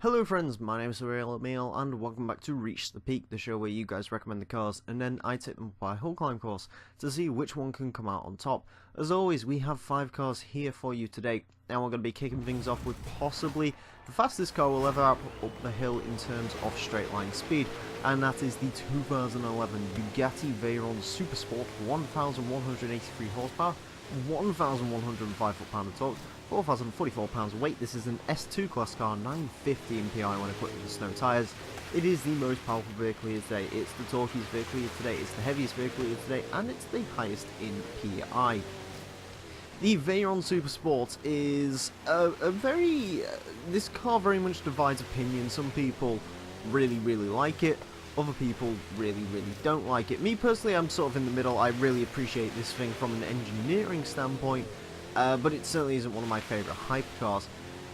Hello friends, my name is Emile and welcome back to Reach the Peak, the show where you guys recommend the cars and then I take them by a hill climb course to see which one can come out on top. As always, we have 5 cars here for you today, and we're going to be kicking things off with possibly the fastest car we'll ever have up the hill in terms of straight line speed, and that is the 2011 Bugatti Veyron Super Sport, 1,183 horsepower, 1,105 foot-pound of torque, 4,044 pounds of weight. This is an S2 class car, 950 in PI when equipped with the snow tyres. It is the most powerful vehicle here today, it's the torquiest vehicle here today, it's the heaviest vehicle here today, and it's the highest in PI. The Veyron Super Sport is this car very much divides opinion. Some people really like it, other people really don't like it. Me personally, I'm sort of in the middle. I really appreciate this thing from an engineering standpoint, but it certainly isn't one of my favourite hypercars.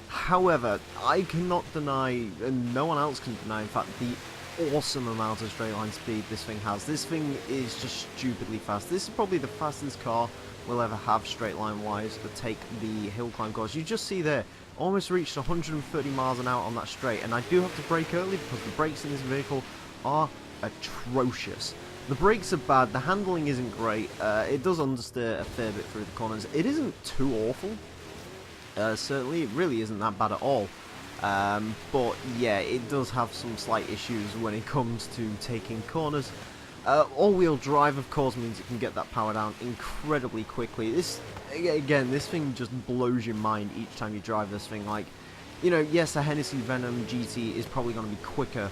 However, I cannot deny, and no one else can deny, in fact, the awesome amount of straight line speed this thing has. This thing is just stupidly fast. This is probably the fastest car we'll ever have straight line wise to take the hill climb course. You just see there, almost reached 130 miles an hour on that straight, and I do have to brake early because the brakes in this vehicle are atrocious. The brakes are bad, the handling isn't great, it does understeer a fair bit through the corners. It isn't too awful, certainly it really isn't that bad at all, but yeah, it does have some slight issues when it comes to taking corners. All-wheel drive, of course, means it can get that power down incredibly quickly. This thing just blows your mind each time you drive this thing. Like, you know, yes, a Hennessy Venom GT is probably going to be quicker,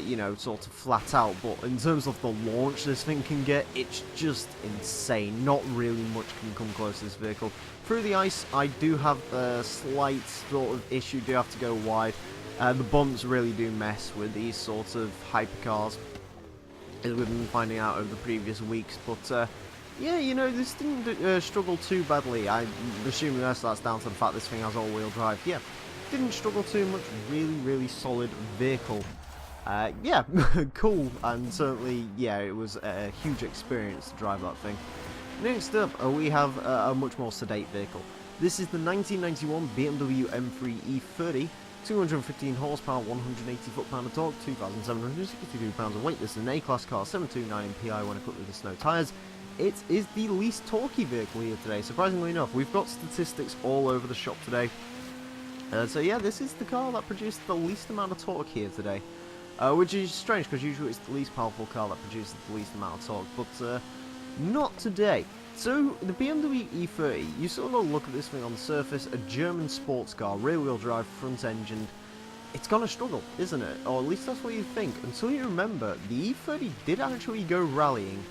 you know, sort of flat out, but in terms of the launch this thing can get, it's just insane. Not really much can come close to this vehicle. Through the ice, I do have a slight sort of issue, do have to go wide. The bumps really do mess with these sorts of hypercars, as we've been finding out over the previous weeks, but yeah, you know, this didn't struggle too badly. I'm assuming that's down to the fact this thing has all-wheel drive. Yeah, didn't struggle too much, really solid vehicle. Yeah, cool, and certainly, yeah, it was a huge experience to drive that thing. Next up, we have a much more sedate vehicle. This is the 1991 BMW M3 E30, 215 horsepower, 180 foot-pound of torque, 2,762 pounds of weight. This is an A-class car, 729 in PI when equipped with the snow tyres. It is the least torquey vehicle here today, surprisingly enough. We've got statistics all over the shop today. So yeah, this is the car that produced the least amount of torque here today. Which is strange, because usually it's the least powerful car that produces the least amount of torque, but not today. So, the BMW E30, you sort of look at this thing on the surface, a German sports car, rear-wheel drive, front-engined. It's gonna struggle, isn't it? Or at least that's what you think, until you remember, the E30 did actually go rallying.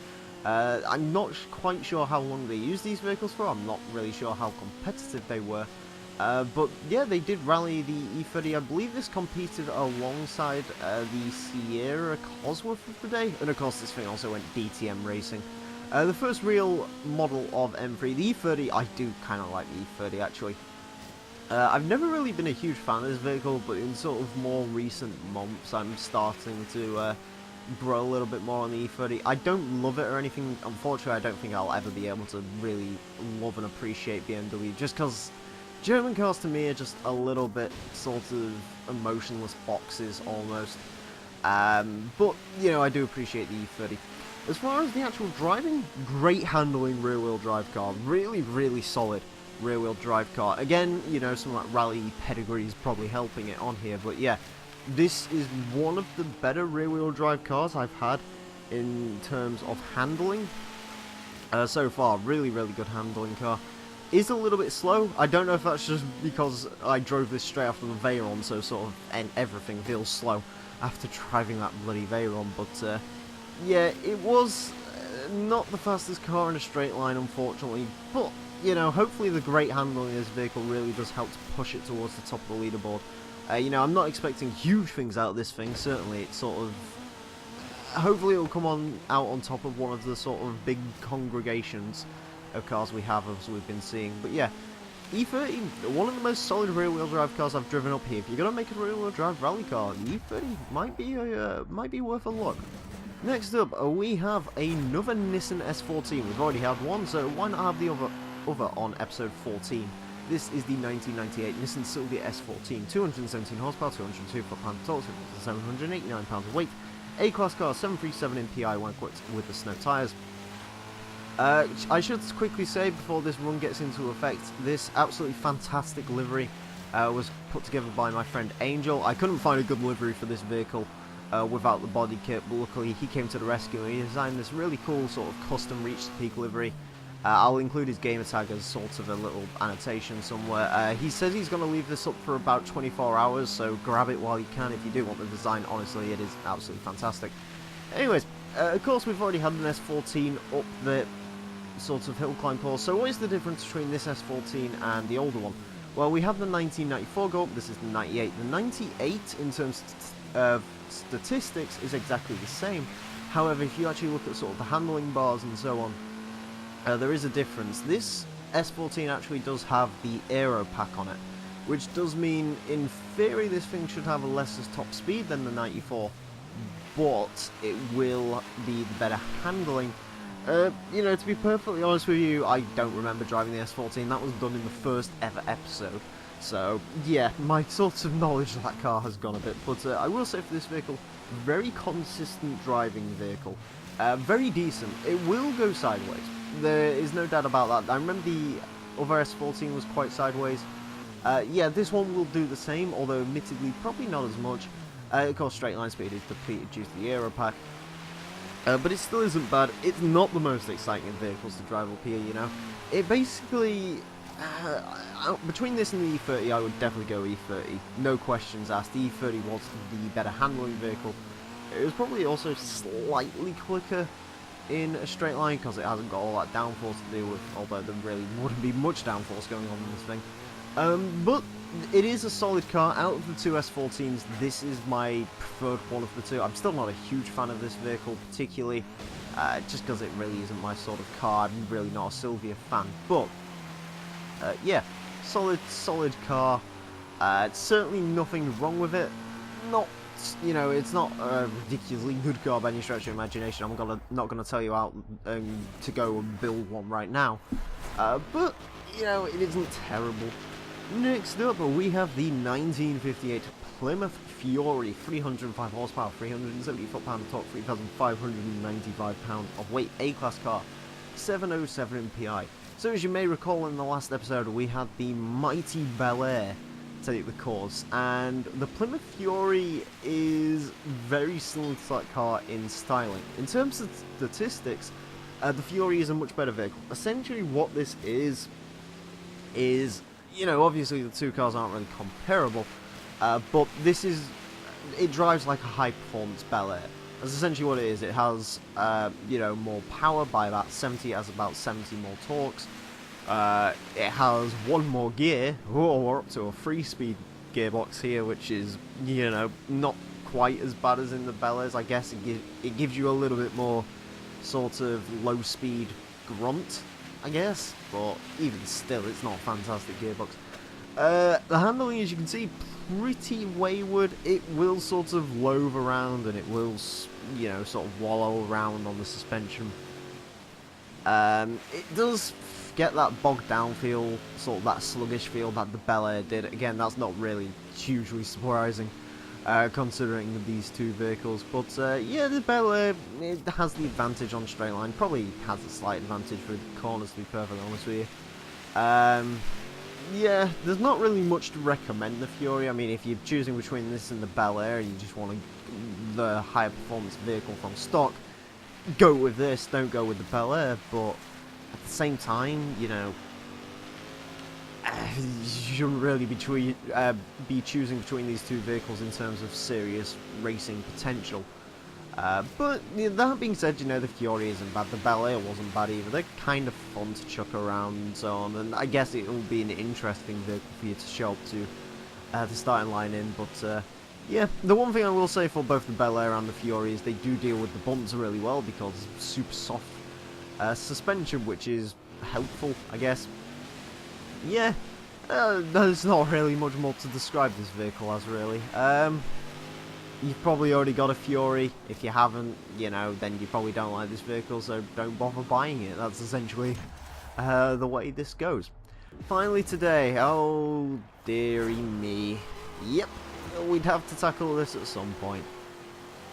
I'm not quite sure how long they used these vehicles for, I'm not really sure how competitive they were. But yeah, they did rally the E30. I believe this competed alongside the Sierra Cosworth of the day, and of course this thing also went DTM racing. The first real model of M3, the E30, I do kind of like the E30 actually. I've never really been a huge fan of this vehicle, but in sort of more recent months I'm starting to grow a little bit more on the E30. I don't love it or anything, unfortunately I don't think I'll ever be able to really love and appreciate BMW, just because German cars to me are just a little bit sort of emotionless boxes almost. But, you know, I do appreciate the E30. As far as the actual driving, great handling rear-wheel drive car. Really solid rear-wheel drive car. Again, you know, some of that rally pedigree is probably helping it on here, but yeah, this is one of the better rear-wheel drive cars I've had in terms of handling so far. Really good handling car. Is a little bit slow. I don't know if that's just because I drove this straight after the Veyron, so sort of everything feels slow after driving that bloody Veyron, but yeah, it was not the fastest car in a straight line, unfortunately, but, you know, hopefully the great handling of this vehicle really does help to push it towards the top of the leaderboard. You know, I'm not expecting huge things out of this thing, certainly. It's sort of, hopefully it'll come out on top of one of the sort of big congregations of cars we have, as we've been seeing. But yeah, E30, one of the most solid rear-wheel drive cars I've driven up here. If you're gonna make a rear-wheel drive rally car, the E30 might be worth a look. Next up, we have another Nissan S14. We've already had one, so why not have the other on episode 14? this is the 1998 Nissan Silvia S14, 217 horsepower, 202 foot-pound of torque, 789 pounds of weight, A-class car, 737 MPI when equipped with the snow tyres. I should quickly say before this run gets into effect, this absolutely fantastic livery was put together by my friend Emile. I couldn't find a good livery for this vehicle without the body kit, but luckily he came to the rescue and he designed this really cool sort of custom Reach the Peak livery. I'll include his gamer tag as sort of a little annotation somewhere. He says he's going to leave this up for about 24 hours, so grab it while you can if you do want the design. Honestly, it is absolutely fantastic. Anyways, of course we've already had an S14 up the sort of hill climb course, so what is the difference between this S14 and the older one? Well, we have the 1994 go up, this is the 98. The 98, in terms of statistics, is exactly the same. However, if you actually look at sort of the handling bars and so on, there is a difference. This S14 actually does have the aero pack on it, which does mean, in theory, this thing should have a lesser top speed than the 94, but it will be the better handling. You know, to be perfectly honest with you, I don't remember driving the S14. That was done in the first ever episode. So, yeah, my sort of knowledge of that car has gone a bit. But I will say for this vehicle, very consistent driving vehicle. Very decent. It will go sideways. There is no doubt about that. I remember the other S14 was quite sideways. Yeah, this one will do the same, although admittedly probably not as much. Of course, straight line speed is depleted due to the aero pack. But it still isn't bad. It's not the most exciting vehicles to drive up here, you know. It basically... between this and the E30, I would definitely go E30. No questions asked. The E30 was the better handling vehicle. It was probably also slightly quicker in a straight line because it hasn't got all that downforce to deal with, although there really wouldn't be much downforce going on in this thing. But it is a solid car. Out of the two S14s, this is my preferred one of the two. I'm still not a huge fan of this vehicle particularly, just because it really isn't my sort of car. I'm really not a Silvia fan, but yeah, solid car. Certainly nothing wrong with it. Not, you know, it's not a ridiculously good car by any stretch of imagination. I'm not gonna tell you out to go and build one right now, but you know, it isn't terrible. Next up, we have the 1958 Plymouth Fury, 305 horsepower, 370 foot-pound of torque, 3,595 pounds of weight, A-class car, 707 MPI. So as you may recall in the last episode, we had the mighty Bel Air take the course, and the Plymouth Fury is very similar to that car in styling. In terms of statistics, the Fury is a much better vehicle. Essentially what this is, you know, obviously the two cars aren't really comparable, but it drives like a high-performance Bel Air. That's essentially what it is. It has, you know, more power by about 70, it has about 70 more torques. It has one more gear. Oh, we're up to a 3-speed gearbox here, which is, you know, not quite as bad as in the Bel Airs. I guess it gives you a little bit more sort of low-speed grunt, I guess, but even still, it's not a fantastic gearbox. The handling, as you can see, pretty wayward. It will sort of loave around and it will, you know, sort of wallow around on the suspension. It does get that bogged down feel, sort of that sluggish feel that the Bel Air did. Again, that's not really hugely surprising, considering these two vehicles. But yeah, the Bel Air, it has the advantage on straight line. Probably has a slight advantage for the corners, to be perfectly honest with you. Yeah, there's not really much to recommend the Fury. I mean, if you're choosing between this and the Bel Air, you just want the higher performance vehicle from stock, go with this, don't go with the Bel Air. But at the same time, you know, you shouldn't really be choosing between these two vehicles in terms of serious racing potential. But that being said, you know, the Fury isn't bad, the Bel Air wasn't bad either. They're kind of fun to chuck around and so on, and I guess it will be an interesting vehicle for you to show up to the starting line in. But yeah, the one thing I will say for both the Bel Air and the Fury is they do deal with the bumps really well because it's super soft suspension, which is helpful, I guess. Yeah, there's not really much more to describe this vehicle as, really. You've probably already got a Fury. If you haven't, you know, then you probably don't like this vehicle, so don't bother buying it. That's essentially the way this goes. finally today. Oh, dearie me. Yep, we'd have to tackle this at some point.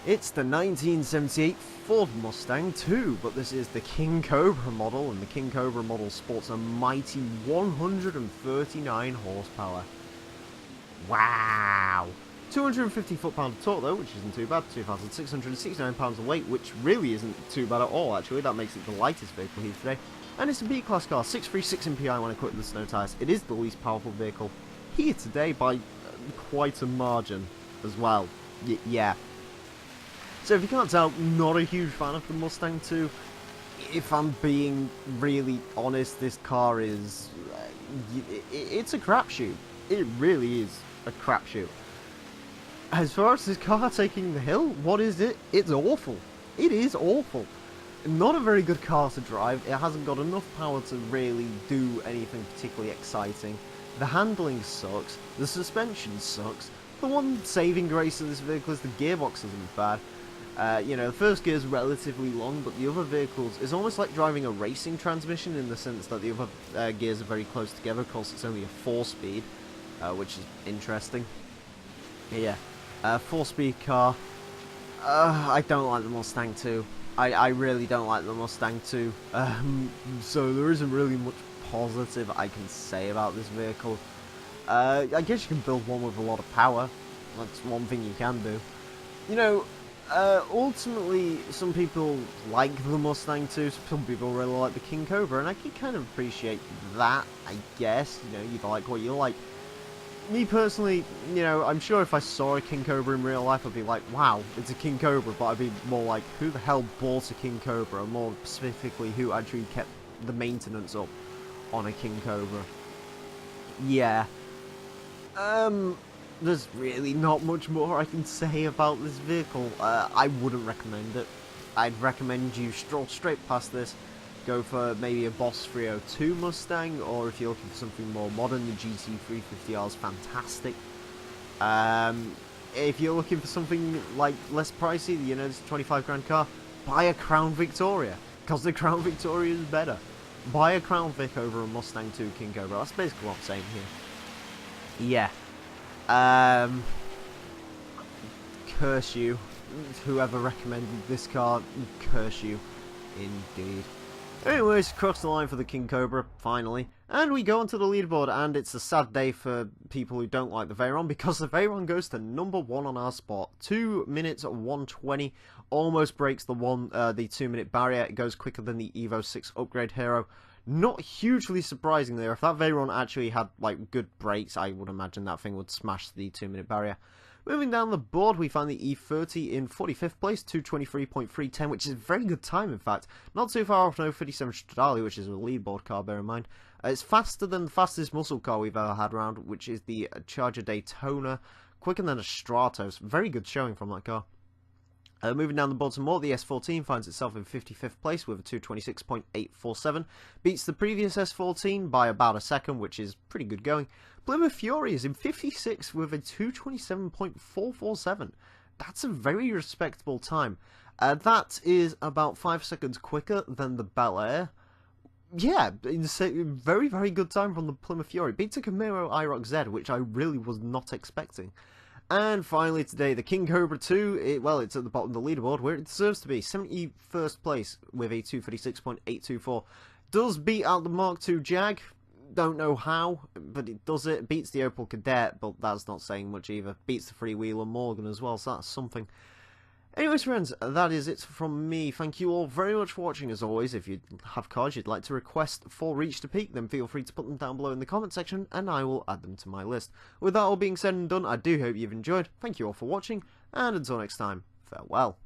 It's the 1978 Ford Mustang 2, but this is the King Cobra model, and the King Cobra model sports a mighty 139 horsepower. Wow! 250 foot-pound of torque though, which isn't too bad. 2,669 pounds of weight, which really isn't too bad at all actually. That makes it the lightest vehicle here today. And it's a B-class car, 636 MPI when equipped with snow tyres. It is the least powerful vehicle here today by quite a margin as well. Yeah. So if you can't tell, not a huge fan of the Mustang 2. If I'm being really honest, this car is... it's a crapshoot. It really is a crapshoot. As far as this car taking the hill, what is it? It's awful. It is awful. Not a very good car to drive. It hasn't got enough power to really do anything particularly exciting. The handling sucks. The suspension sucks. The one saving grace of this vehicle is the gearbox isn't bad. You know, the first gear is relatively long, but the other vehicles is almost like driving a racing transmission in the sense that the other gears are very close together. Of course, it's only a 4-speed, which is interesting. Yeah, 4-speed car. I don't like the Mustang 2. I really don't like the Mustang 2. So there isn't really much positive I can say about this vehicle. I guess you can build one with a lot of power. That's one thing you can do. You know, ultimately, some people like the Mustang 2, some people really like the King Cobra, and I can kind of appreciate that, I guess. You know, you like what you like. Me personally, you know, I'm sure if I saw a King Cobra in real life, I'd be like, wow, it's a King Cobra, but I'd be more like, who the hell bought a King Cobra? More specifically, who actually kept the maintenance up on a King Cobra. Yeah. There's really not much more I can say about this vehicle. I wouldn't recommend it. I'd recommend you stroll straight past this, go for maybe a Boss 302 Mustang, or if you're looking for something more modern, the GT350R is fantastic. If you're looking for something like less pricey, you know, this 25 grand car, buy a Crown Victoria, because the Crown Victoria is better. Buy a Crown Vic over a Mustang 2 King Cobra. That's basically what I'm saying here. Yeah. Curse you. Whoever recommended this car, curse you. Indeed. Anyways, cross the line for the King Cobra, finally. And we go onto the leaderboard, and it's a sad day for people who don't like the Veyron, because the Veyron goes to number 1 on our spot. 2 minutes 120, almost breaks the 2-minute barrier. It goes quicker than the Evo 6 Upgrade Hero. Not hugely surprising there. If that Veyron actually had like good brakes, I would imagine that thing would smash the 2-minute barrier. Moving down the board, we find the E30 in 45th place, 223.310, which is a very good time, in fact. Not too far off no 57 Stradale, which is a leaderboard car, bear in mind. It's faster than the fastest muscle car we've ever had around, which is the Charger Daytona. Quicker than a Stratos. Very good showing from that car. Moving down the board some more, the S14 finds itself in 55th place with a 226.847. Beats the previous S14 by about a second, which is pretty good going. Plymouth Fury is in 56th with a 227.447. That's a very respectable time. That is about 5 seconds quicker than the Bel Air. Yeah, very, very good time from the Plymouth Fury. Beats a Camaro IROC Z, which I really was not expecting. And finally today, the King Cobra 2, well, it's at the bottom of the leaderboard, where it deserves to be. 71st place with a 236.824. Does beat out the Mark II Jag. Don't know how, but it does it. Beats the Opel Kadett, but that's not saying much either. Beats the Freewheeler Morgan as well, so that's something. Anyways, friends, that is it from me. Thank you all very much for watching, as always. If you have cars you'd like to request for Reach to Peak, then feel free to put them down below in the comment section, and I will add them to my list. With that all being said and done, I do hope you've enjoyed. Thank you all for watching, and until next time, farewell.